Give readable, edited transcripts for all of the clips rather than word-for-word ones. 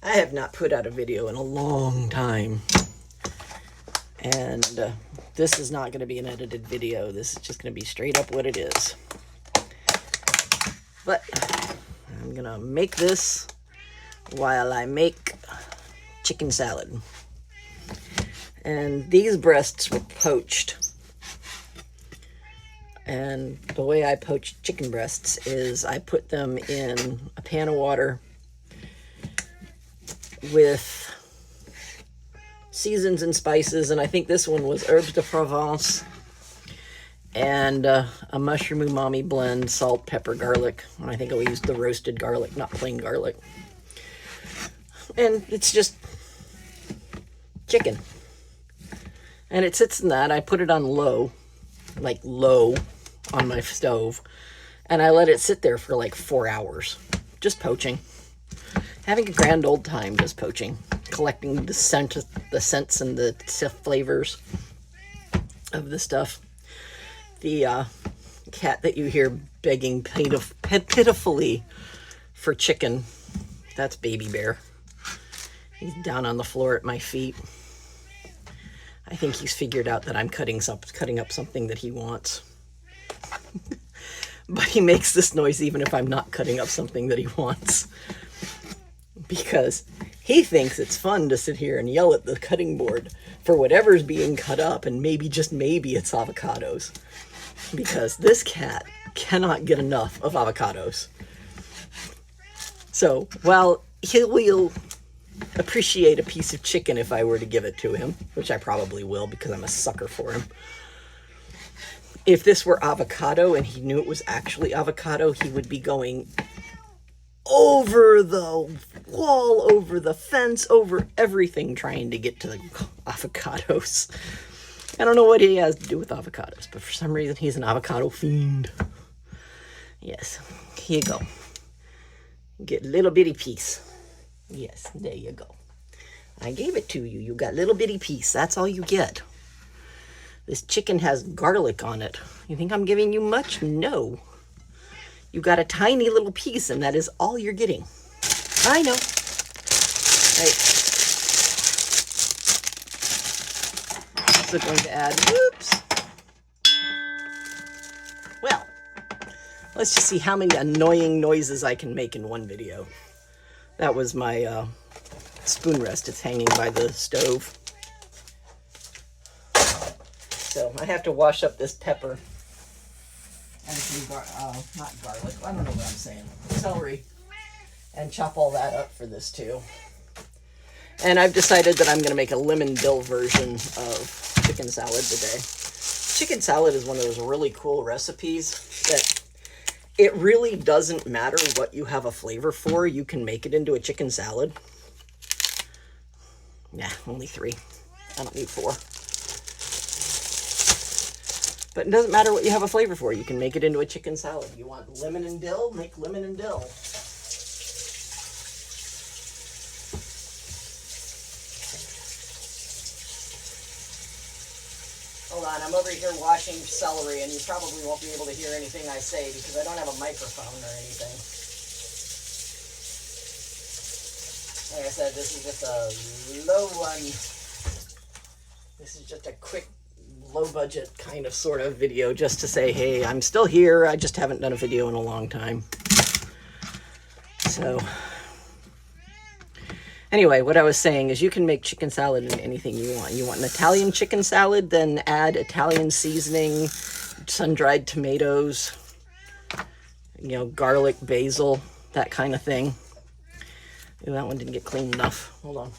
I have not put out a video in a long time. And this is not going to be an edited video. This is just going to be straight up what it is. But I'm going to make this while I make chicken salad. And these breasts were poached. And the way I poach chicken breasts is I put them in a pan of water with seasons and spices, and I think this one was herbes de Provence and a mushroom umami blend, salt, pepper, garlic. And I think I used the roasted garlic, not plain garlic. And it's just chicken. And it sits in that. I put it on low, like low on my stove, and I let it sit there for like 4 hours, just poaching. Having a grand old time just poaching, collecting the scents and the flavors of the stuff. The cat that you hear begging pitifully for chicken, that's Baby Bear. He's down on the floor at my feet. I think he's figured out that I'm cutting up something that he wants. But he makes this noise even if I'm not cutting up something that he wants. Because he thinks it's fun to sit here and yell at the cutting board for whatever's being cut up, and maybe, just maybe, it's avocados. Because this cat cannot get enough of avocados. So, while he'll appreciate a piece of chicken if I were to give it to him, which I probably will because I'm a sucker for him. If this were avocado and he knew it was actually avocado, he would be going over the wall, over the fence, over everything trying to get to the avocados. I don't know what he has to do with avocados, but for some reason he's an avocado fiend. Yes, here you go. Get a little bitty piece. Yes, there you go. I gave it to you. You got little bitty piece. That's all you get. This chicken has garlic on it. You think I'm giving you much? No. You got a tiny little piece, and that is all you're getting. I know. Right. Also going to add, whoops. Well, let's just see how many annoying noises I can make in one video. That was my spoon rest. It's hanging by the stove. So I have to wash up this pepper and some not garlic. I don't know what I'm saying. Celery, and chop all that up for this too. And I've decided that I'm going to make a lemon dill version of chicken salad today. Chicken salad is one of those really cool recipes that it really doesn't matter what you have a flavor for. You can make it into a chicken salad. Nah, only 3. I don't need 4. But it doesn't matter what you have a flavor for. You can make it into a chicken salad. You want lemon and dill? Make lemon and dill. Hold on, I'm over here washing celery, and you probably won't be able to hear anything I say because I don't have a microphone or anything. Like I said, this is just a low one. This is just a quick, low budget kind of sort of video just to say, hey, I'm still here. I just haven't done a video in a long time. So anyway, what I was saying is you can make chicken salad in anything you want. You want an Italian chicken salad, then add Italian seasoning, sun-dried tomatoes, garlic, basil, that kind of thing. Ooh, that one didn't get clean enough. Hold on.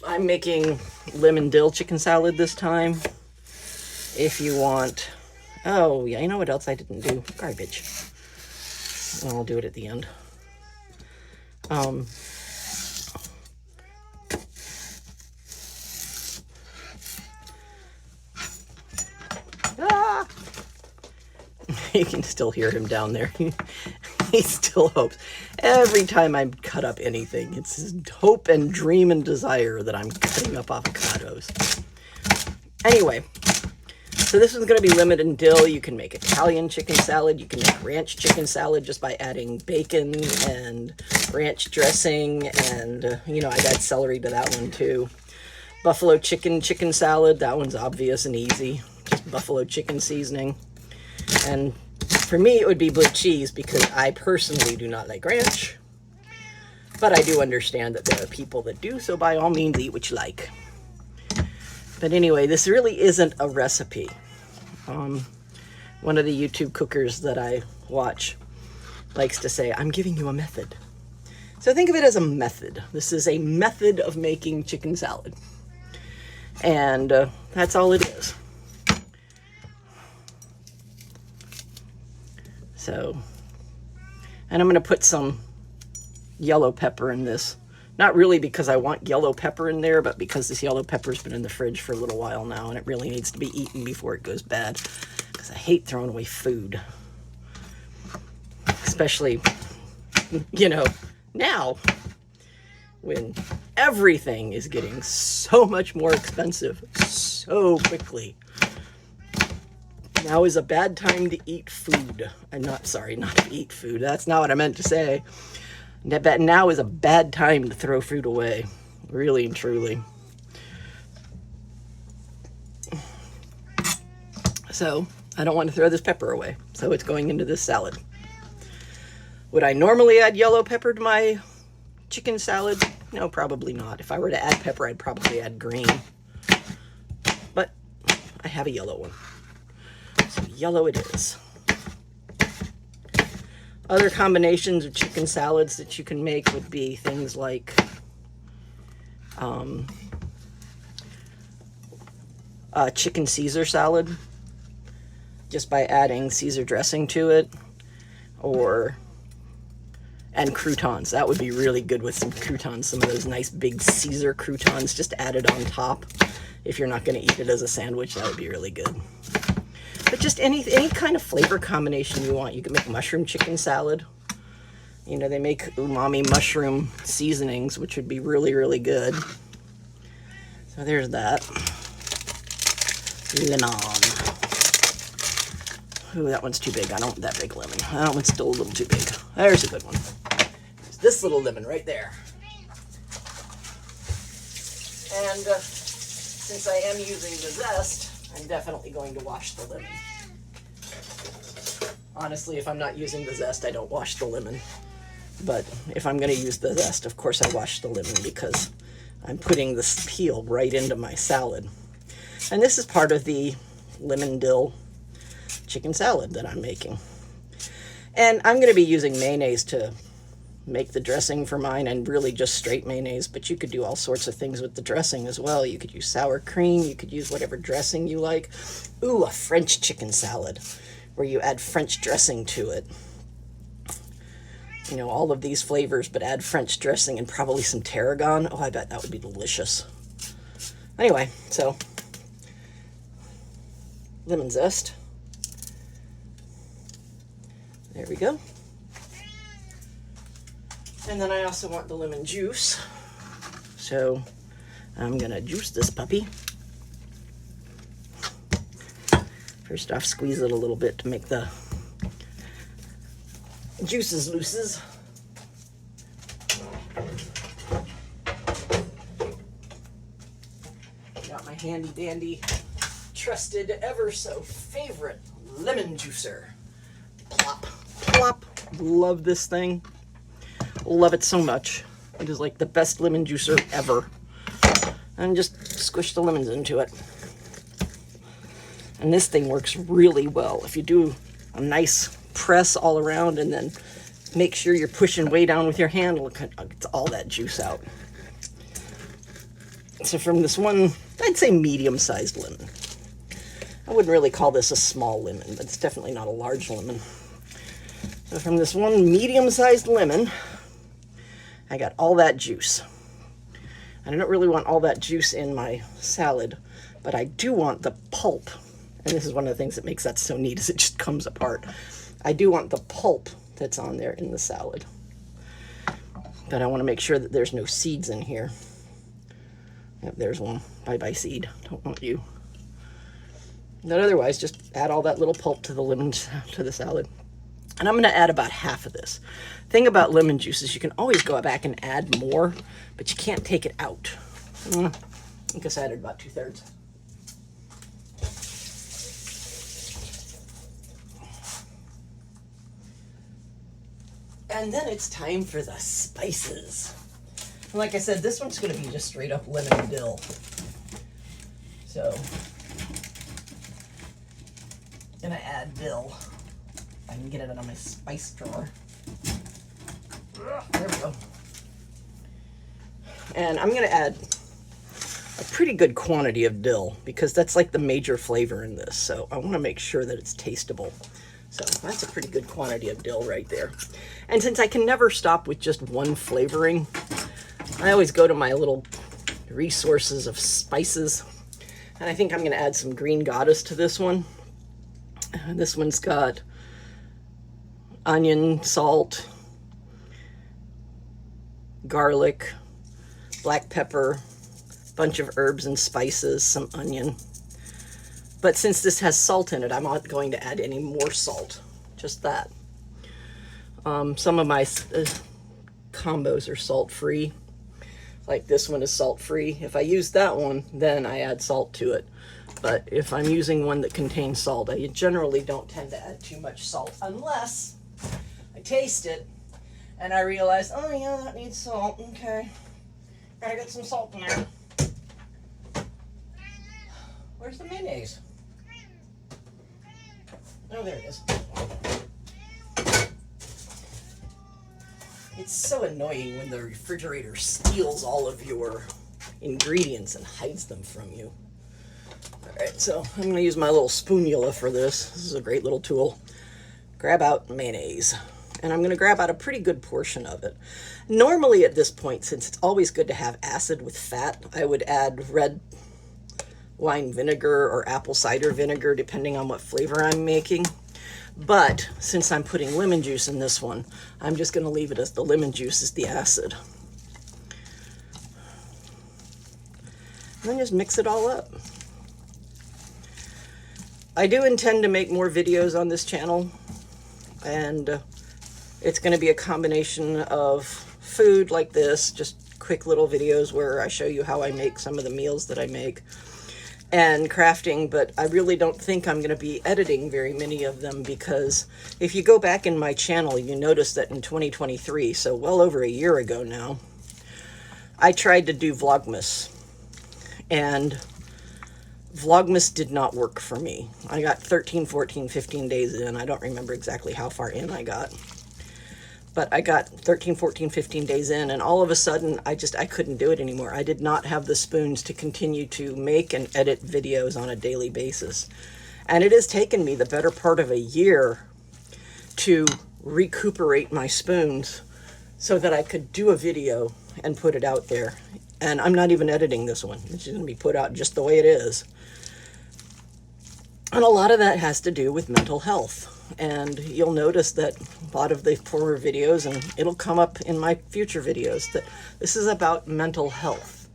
I'm making lemon dill chicken salad this time. If you want... Oh, yeah, you know what else I didn't do? Garbage. Well, I'll do it at the end. Ah! You can still hear him down there. He still hopes. Every time I cut up anything, it's his hope and dream and desire that I'm cutting up avocados. Anyway, So this one's going to be lemon and dill. You can make Italian chicken salad. You can make ranch chicken salad just by adding bacon and ranch dressing. And, you know, I'd add celery to that one too. Buffalo chicken salad. That one's obvious and easy. Just buffalo chicken seasoning. And for me, it would be blue cheese because I personally do not like ranch. But I do understand that there are people that do, so by all means, eat what you like. But anyway, this really isn't a recipe. One of the YouTube cookers that I watch likes to say, I'm giving you a method. So think of it as a method. This is a method of making chicken salad. And that's all it is. So, and I'm going to put some yellow pepper in this. Not really because I want yellow pepper in there, but because this yellow pepper's been in the fridge for a little while now, and it really needs to be eaten before it goes bad. Because I hate throwing away food. Especially, you know, now, when everything is getting so much more expensive so quickly. Now is a bad time to eat food. I'm not to eat food. That's not what I meant to say. Now is a bad time to throw food away, really and truly. So, I don't want to throw this pepper away, so it's going into this salad. Would I normally add yellow pepper to my chicken salad? No, probably not. If I were to add pepper, I'd probably add green. But I have a yellow one. So yellow it is. Other combinations of chicken salads that you can make would be things like chicken Caesar salad, just by adding Caesar dressing to it, and croutons. That would be really good with some croutons, some of those nice big Caesar croutons just added on top. If you're not going to eat it as a sandwich, that would be really good. But just any kind of flavor combination you want. You can make mushroom chicken salad. You know, they make umami mushroom seasonings, which would be really, really good. So there's that. Lemon. Ooh, that one's too big. I don't want that big lemon. That one's still a little too big. There's a good one. There's this little lemon right there. And since I am using the zest, I'm definitely going to wash the lemon. Honestly, if I'm not using the zest, I don't wash the lemon. But if I'm going to use the zest, of course I wash the lemon because I'm putting this peel right into my salad. And this is part of the lemon dill chicken salad that I'm making. And I'm going to be using mayonnaise to make the dressing for mine, and really just straight mayonnaise, but you could do all sorts of things with the dressing as well. You could use sour cream, you could use whatever dressing you like. Ooh, a French chicken salad where you add French dressing to it. You know, all of these flavors, but add French dressing and probably some tarragon. Oh, I bet that would be delicious. Anyway, so lemon zest. There we go. And then I also want the lemon juice. So I'm gonna juice this puppy. First off, squeeze it a little bit to make the juices looses. Got my handy dandy, trusted, ever so favorite lemon juicer. Plop, plop. Love this thing. Love it so much. It is like the best lemon juicer ever. And just squish the lemons into it. And this thing works really well. If you do a nice press all around and then make sure you're pushing way down with your hand, look at it's all that juice out. So from this one, I'd say medium-sized lemon. I wouldn't really call this a small lemon, but it's definitely not a large lemon. So from this one medium-sized lemon, I got all that juice. I don't really want all that juice in my salad, but I do want the pulp. And this is one of the things that makes that so neat, is it just comes apart. I do want the pulp that's on there in the salad. But I want to make sure that there's no seeds in here. Yep, there's one. Bye-bye seed. Don't want you. But otherwise, just add all that little pulp to the lemon to the salad. And I'm going to add about half of this. Thing about lemon juice is you can always go back and add more, but you can't take it out. I guess I added about 2/3. And then it's time for the spices. And like I said, this one's going to be just straight up lemon and dill. So, I'm going to add dill. I can get it out of my spice drawer. There we go. And I'm going to add a pretty good quantity of dill because that's like the major flavor in this. So I want to make sure that it's tasteable. So that's a pretty good quantity of dill right there. And since I can never stop with just one flavoring, I always go to my little resources of spices. And I think I'm going to add some green goddess to this one. This one's got onion, salt, garlic, black pepper, bunch of herbs and spices, some onion. But since this has salt in it, I'm not going to add any more salt, just that. Some of my combos are salt-free. Like this one is salt-free. If I use that one, then I add salt to it. But if I'm using one that contains salt, I generally don't tend to add too much salt unless I taste it and I realize, oh yeah, that needs salt. Okay, gotta get some salt in there. Where's the mayonnaise? Oh, there it is. It's so annoying when the refrigerator steals all of your ingredients and hides them from you. All right, so I'm going to use my little spoonula for this. This is a great little tool. Grab out mayonnaise. And I'm going to grab out a pretty good portion of it. Normally at this point, since it's always good to have acid with fat, I would add red wine vinegar or apple cider vinegar, depending on what flavor I'm making. But since I'm putting lemon juice in this one, I'm just going to leave it as the lemon juice is the acid. And then just mix it all up. I do intend to make more videos on this channel, and it's going to be a combination of food like this, just quick little videos where I show you how I make some of the meals that I make, and crafting, but I really don't think I'm going to be editing very many of them because if you go back in my channel, you notice that in 2023, so well over a year ago now, I tried to do Vlogmas, and Vlogmas did not work for me. I got 13, 14, 15 days in. I don't remember exactly how far in I got. But I got 13, 14, 15 days in, and all of a sudden, I couldn't do it anymore. I did not have the spoons to continue to make and edit videos on a daily basis. And it has taken me the better part of a year to recuperate my spoons so that I could do a video and put it out there. And I'm not even editing this one. It's just going to be put out just the way it is. And a lot of that has to do with mental health. And you'll notice that a lot of the former videos, and it'll come up in my future videos, that this is about mental health.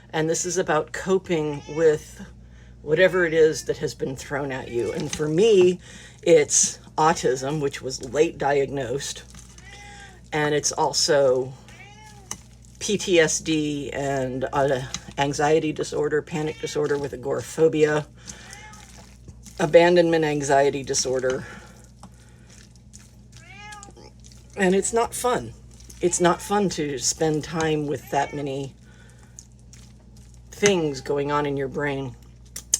And this is about coping with whatever it is that has been thrown at you. And for me, it's autism, which was late diagnosed. And it's also PTSD and anxiety disorder, panic disorder with agoraphobia, abandonment anxiety disorder. And it's not fun. It's not fun to spend time with that many things going on in your brain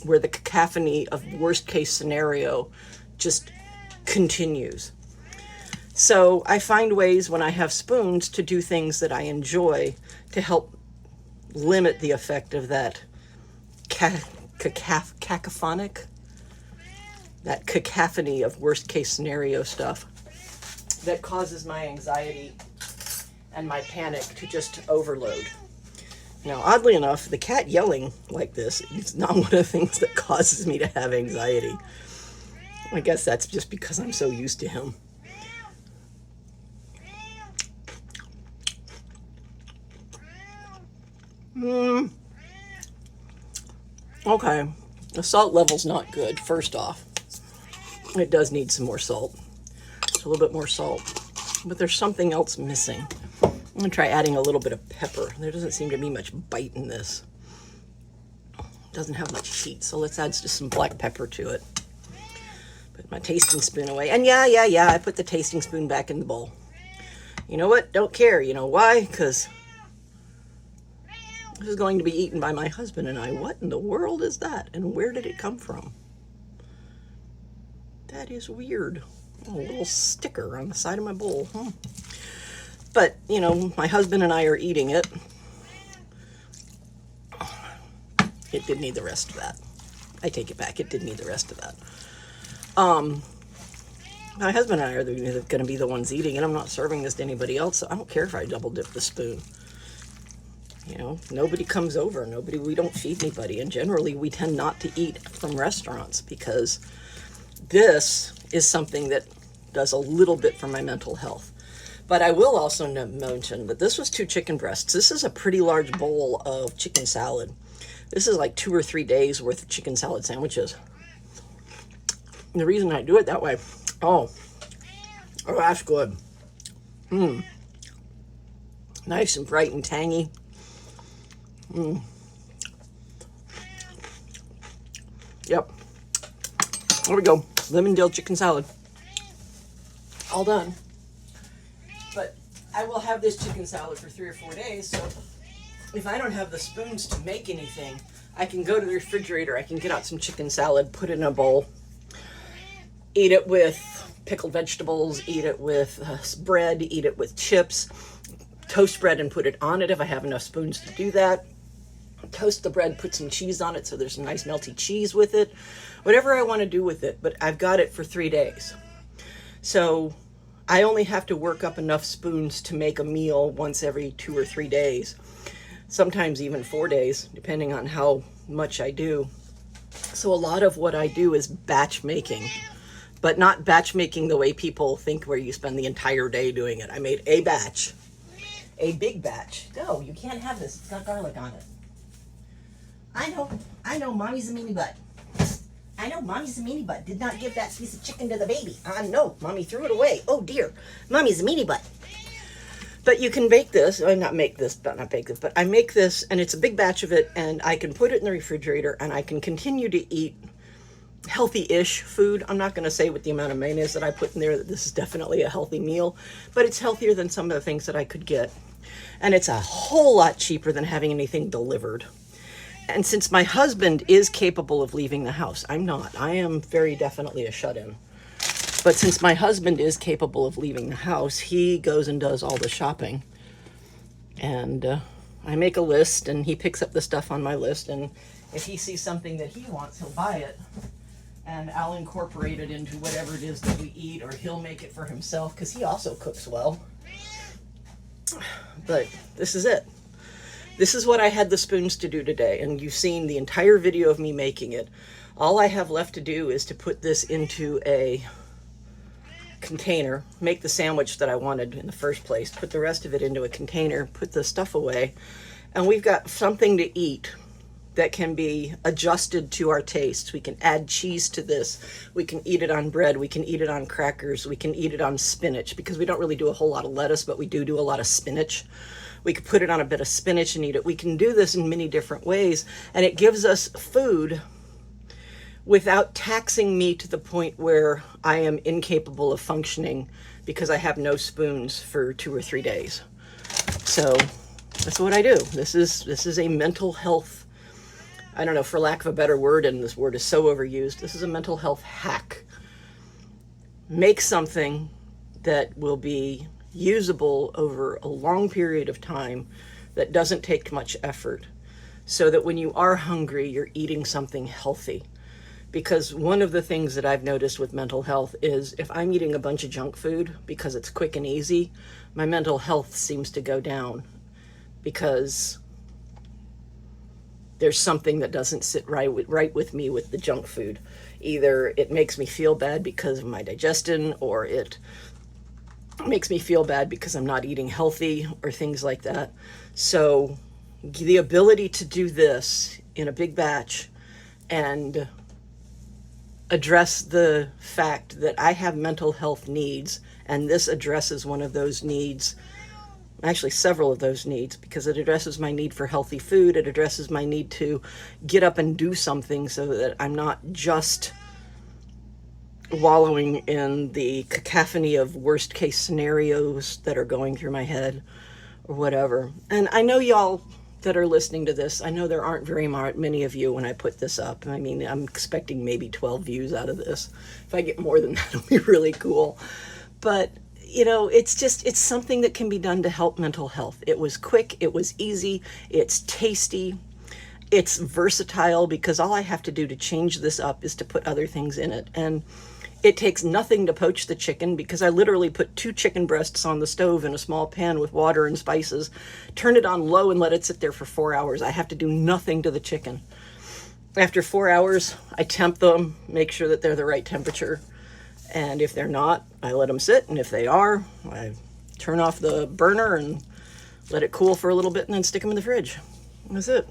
where the cacophony of worst case scenario just continues. So I find ways when I have spoons to do things that I enjoy to help limit the effect of that cacophony of worst case scenario stuff that causes my anxiety and my panic to just overload. Now, oddly enough, the cat yelling like this is not one of the things that causes me to have anxiety. I guess that's just because I'm so used to him. Okay, The salt level's not good, first off. It does need some more salt. Just a little bit more salt. But there's something else missing. I'm going to try adding a little bit of pepper. There doesn't seem to be much bite in this. It doesn't have much heat, so let's add just some black pepper to it. Put my tasting spoon away. And yeah, I put the tasting spoon back in the bowl. You know what? Don't care. You know why? Because this is going to be eaten by my husband and I. What in the world is that? And where did it come from? That is weird. A little sticker on the side of my bowl. But, you know, my husband and I are eating it. It did need the rest of that. I take it back. It did need the rest of that. My husband and I are going to be the ones eating it. I'm not serving this to anybody else. So I don't care if I double dip the spoon. You know, nobody comes over. We don't feed anybody. And generally, we tend not to eat from restaurants because this is something that does a little bit for my mental health. But I will also mention that this was 2 chicken breasts. This is a pretty large bowl of chicken salad. This is like 2 or 3 days worth of chicken salad sandwiches. And the reason I do it that way, oh, that's good. Nice and bright and tangy. Yep. There we go. Lemon dill chicken salad. All done. But I will have this chicken salad for 3 or 4 days, so if I don't have the spoons to make anything, I can go to the refrigerator, I can get out some chicken salad, put it in a bowl, eat it with pickled vegetables, eat it with bread, eat it with chips, toast bread and put it on it if I have enough spoons to do that. Toast the bread, put some cheese on it so there's some nice melty cheese with it. Whatever I want to do with it, but I've got it for 3 days. So I only have to work up enough spoons to make a meal once every 2 or 3 days. Sometimes even 4 days, depending on how much I do. So a lot of what I do is batch making, but not batch making the way people think where you spend the entire day doing it. I made a batch, a big batch. No, you can't have this. It's got garlic on it. I know, mommy's a meanie butt. I know, mommy's a meanie butt. Did not give that piece of chicken to the baby. No, mommy threw it away. Oh dear, mommy's a meanie butt. But you can bake this, or not bake this, but I make this, and it's a big batch of it, and I can put it in the refrigerator, and I can continue to eat healthy-ish food. I'm not going to say with the amount of mayonnaise that I put in there that this is definitely a healthy meal, but it's healthier than some of the things that I could get. And it's a whole lot cheaper than having anything delivered. And since my husband is capable of leaving the house, I'm not. I am very definitely a shut-in. But since my husband is capable of leaving the house, he goes and does all the shopping. And I make a list, and he picks up the stuff on my list. And if he sees something that he wants, he'll buy it. And I'll incorporate it into whatever it is that we eat, or he'll make it for himself, because he also cooks well. But this is it. This is what I had the spoons to do today, and you've seen the entire video of me making it. All I have left to do is to put this into a container, make the sandwich that I wanted in the first place, put the rest of it into a container, put the stuff away, and we've got something to eat that can be adjusted to our tastes. We can add cheese to this. We can eat it on bread. We can eat it on crackers. We can eat it on spinach, because we don't really do a whole lot of lettuce, but we do a lot of spinach. We could put it on a bit of spinach and eat it. We can do this in many different ways, and it gives us food without taxing me to the point where I am incapable of functioning because I have no spoons for 2 or 3 days. So that's what I do. This is a mental health, I don't know, for lack of a better word, and this word is so overused, this is a mental health hack. Make something that will be usable over a long period of time that doesn't take much effort, so that when you are hungry, you're eating something healthy. Because one of the things that I've noticed with mental health is if I'm eating a bunch of junk food because it's quick and easy, my mental health seems to go down, because there's something that doesn't sit right with me with the junk food. Either it makes me feel bad because of my digestion, or it makes me feel bad because I'm not eating healthy, or things like that. So the ability to do this in a big batch and address the fact that I have mental health needs, and this addresses one of those needs, actually several of those needs, because it addresses my need for healthy food. It addresses my need to get up and do something so that I'm not just wallowing in the cacophony of worst case scenarios that are going through my head or whatever. And I know y'all that are listening to this, I know there aren't very many of you when I put this up. I mean, I'm expecting maybe 12 views out of this. If I get more than that, it'll be really cool. But you know, it's something that can be done to help mental health. It was quick, it was easy, it's tasty, it's versatile, because all I have to do to change this up is to put other things in it. And it takes nothing to poach the chicken, because I literally put 2 chicken breasts on the stove in a small pan with water and spices, turn it on low and let it sit there for 4 hours. I have to do nothing to the chicken. After 4 hours, I temp them, make sure that they're the right temperature. And if they're not, I let them sit. And if they are, I turn off the burner and let it cool for a little bit and then stick them in the fridge. That's it.